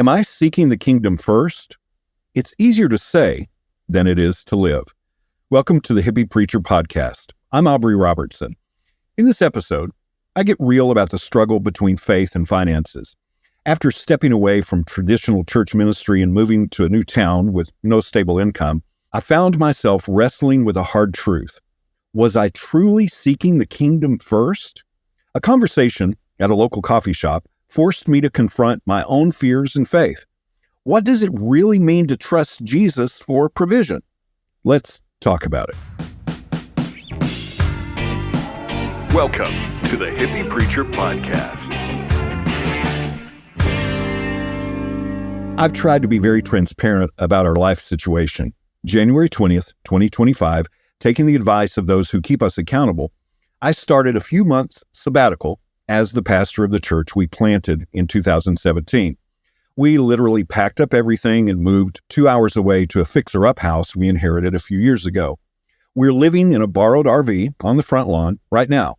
Am I seeking the kingdom first? It's easier to say than it is to live. Welcome to the Hippie Preacher Podcast. I'm Aubrey Robertson. In this episode, I get real about the struggle between faith and finances. After stepping away from traditional church ministry and moving to a new town with no stable income, I found myself wrestling with a hard truth. Was I truly seeking the kingdom first? A conversation at a local coffee shop forced me to confront my own fears and faith. What does it really mean to trust Jesus for provision? Let's talk about it. Welcome to the Hippie Preacher Podcast. I've tried to be very transparent about our life situation. January 20th, 2025, taking the advice of those who keep us accountable, I started a few months sabbatical as the pastor of the church we planted in 2017. We literally packed up everything and moved 2 hours away to a fixer-up house we inherited a few years ago. We're living in a borrowed RV on the front lawn right now.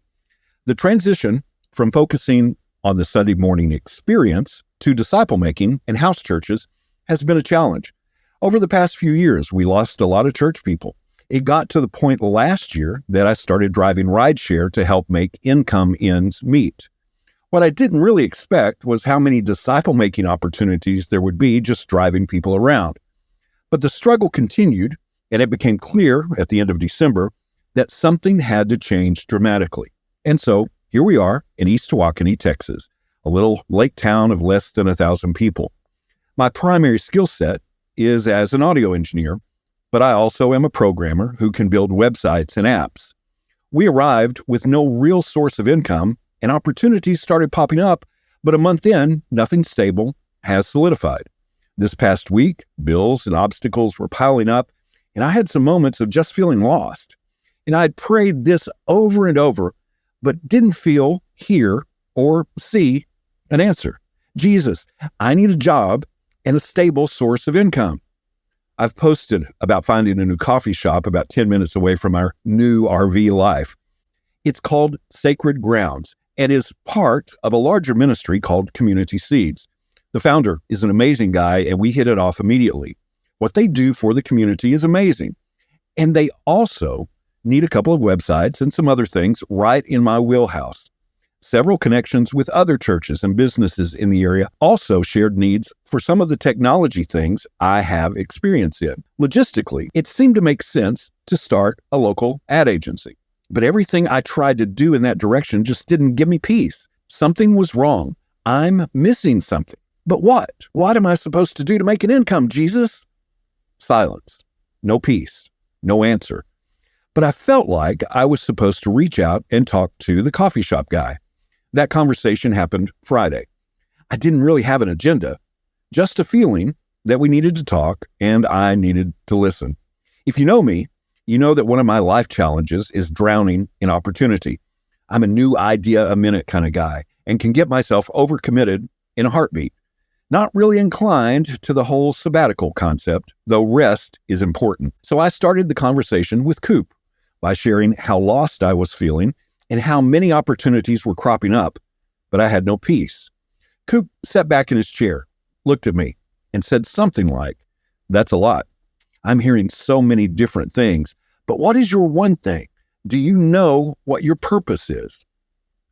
The transition from focusing on the Sunday morning experience to disciple making and house churches has been a challenge. Over the past few years, we lost a lot of church people. It got to the point last year that I started driving rideshare to help make income ends meet. What I didn't really expect was how many disciple-making opportunities there would be just driving people around. But the struggle continued, and it became clear at the end of December that something had to change dramatically. And so here we are in East Tawakoni, Texas, a little lake town of less than 1,000 people. My primary skill set is as an audio engineer, but I also am a programmer who can build websites and apps. We arrived with no real source of income, and opportunities started popping up, but a month in, nothing stable has solidified. This past week, bills and obstacles were piling up, and I had some moments of just feeling lost. And I'd prayed this over and over, but didn't feel, hear, or see an answer. Jesus, I need a job and a stable source of income. I've posted about finding a new coffee shop about 10 minutes away from our new RV life. It's called Sacred Grounds and is part of a larger ministry called Community Seeds. The founder is an amazing guy, and we hit it off immediately. What they do for the community is amazing. And they also need a couple of websites and some other things right in my wheelhouse. Several connections with other churches and businesses in the area also shared needs for some of the technology things I have experience in. Logistically, it seemed to make sense to start a local ad agency. But everything I tried to do in that direction just didn't give me peace. Something was wrong. I'm missing something. But what? What am I supposed to do to make an income, Jesus? Silence. No peace. No answer. But I felt like I was supposed to reach out and talk to the coffee shop guy. That conversation happened Friday. I didn't really have an agenda, just a feeling that we needed to talk and I needed to listen. If you know me, you know that one of my life challenges is drowning in opportunity. I'm a new idea a minute kind of guy and can get myself overcommitted in a heartbeat. Not really inclined to the whole sabbatical concept, though rest is important. So I started the conversation with Coop by sharing how lost I was feeling and how many opportunities were cropping up, but I had no peace. Coop sat back in his chair, looked at me, and said something like, "That's a lot. I'm hearing so many different things, but what is your one thing? Do you know what your purpose is?"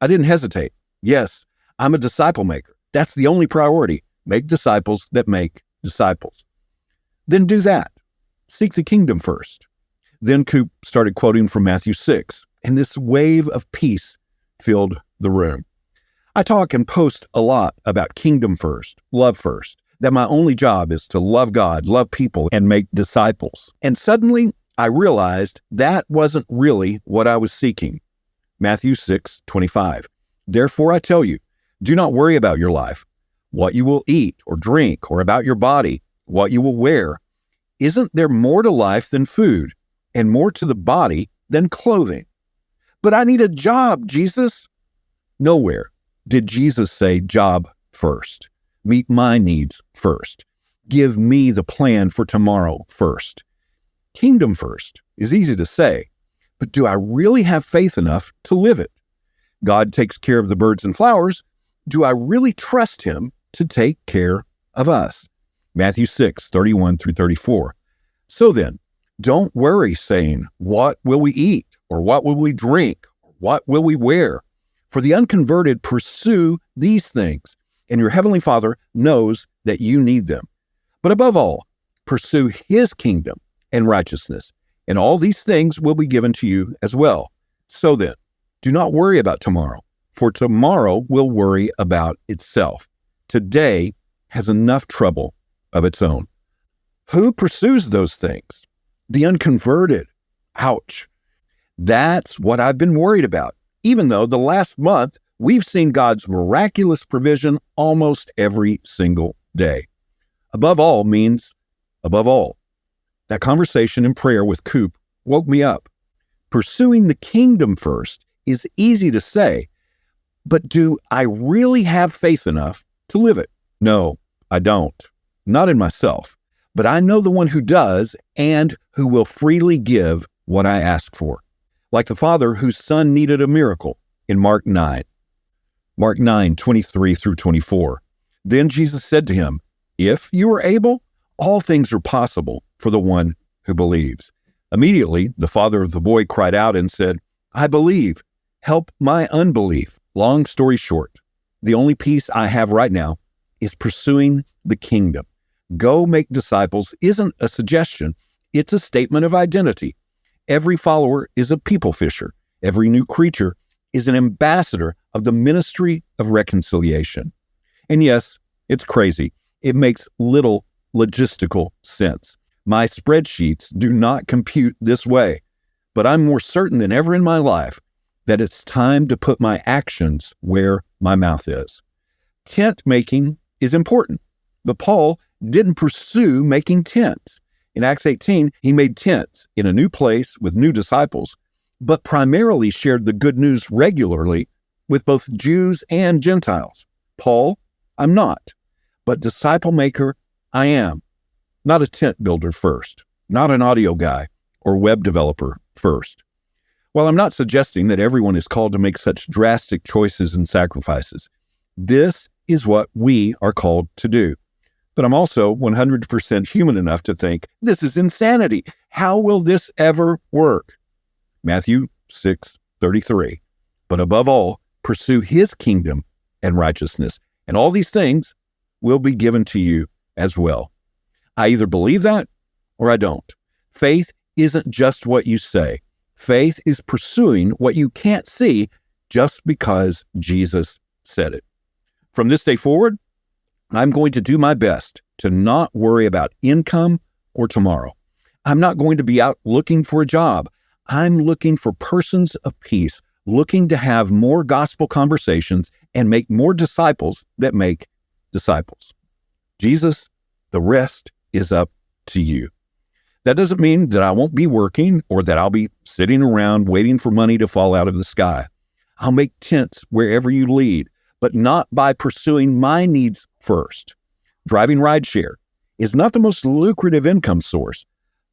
I didn't hesitate. Yes, I'm a disciple maker. That's the only priority. Make disciples that make disciples. Then do that. Seek the kingdom first. Then Coop started quoting from Matthew 6, and this wave of peace filled the room. I talk and post a lot about kingdom first, love first, that my only job is to love God, love people, and make disciples. And suddenly, I realized that wasn't really what I was seeking. Matthew 6:25. Therefore I tell you, do not worry about your life, what you will eat or drink, or about your body, what you will wear. Isn't there more to life than food, and more to the body than clothing? But I need a job, Jesus. Nowhere did Jesus say job first. Meet my needs first. Give me the plan for tomorrow first. Kingdom first is easy to say, but do I really have faith enough to live it? God takes care of the birds and flowers. Do I really trust him to take care of us. Matthew 6:31-34. So then, don't worry saying, what will we eat? Or what will we drink? Or what will we wear? For the unconverted pursue these things, and your heavenly Father knows that you need them. But above all, pursue his kingdom and righteousness, and all these things will be given to you as well. So then, do not worry about tomorrow, for tomorrow will worry about itself. Today has enough trouble of its own. Who pursues those things? The unconverted. Ouch. That's what I've been worried about, even though the last month we've seen God's miraculous provision almost every single day. Above all means above all. That conversation in prayer with Coop woke me up. Pursuing the kingdom first is easy to say, but do I really have faith enough to live it? No, I don't. Not in myself, but I know the one who does and who will freely give what I ask for. Like the father whose son needed a miracle in Mark 9. Mark 9:23-24. Then Jesus said to him, if you are able, all things are possible for the one who believes. Immediately, the father of the boy cried out and said, I believe. Help my unbelief. Long story short, the only peace I have right now is pursuing the kingdom. Go make disciples isn't a suggestion. It's a statement of identity. Every follower is a people fisher. Every new creature is an ambassador of the ministry of reconciliation. And yes, it's crazy. It makes little logistical sense. My spreadsheets do not compute this way, but I'm more certain than ever in my life that it's time to put my actions where my mouth is. Tent making is important, but Paul didn't pursue making tents. In Acts 18, he made tents in a new place with new disciples, but primarily shared the good news regularly with both Jews and Gentiles. Paul, I'm not, but disciple maker, I am. Not a tent builder first, not an audio guy or web developer first. While I'm not suggesting that everyone is called to make such drastic choices and sacrifices, this is what we are called to do. But I'm also 100% human enough to think, this is insanity. How will this ever work? Matthew 6:33. But above all, pursue his kingdom and righteousness, and all these things will be given to you as well. I either believe that or I don't. Faith isn't just what you say. Faith is pursuing what you can't see just because Jesus said it. From this day forward, I'm going to do my best to not worry about income or tomorrow. I'm not going to be out looking for a job. I'm looking for persons of peace, looking to have more gospel conversations and make more disciples that make disciples. Jesus, the rest is up to you. That doesn't mean that I won't be working or that I'll be sitting around waiting for money to fall out of the sky. I'll make tents wherever you lead, but not by pursuing my needs first. Driving rideshare is not the most lucrative income source,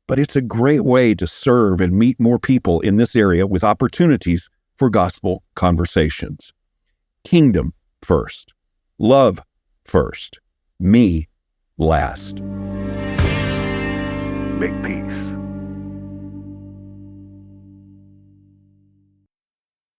but it's a great way to serve and meet more people in this area with opportunities for gospel conversations. Kingdom first. Love first. Me last. Make peace.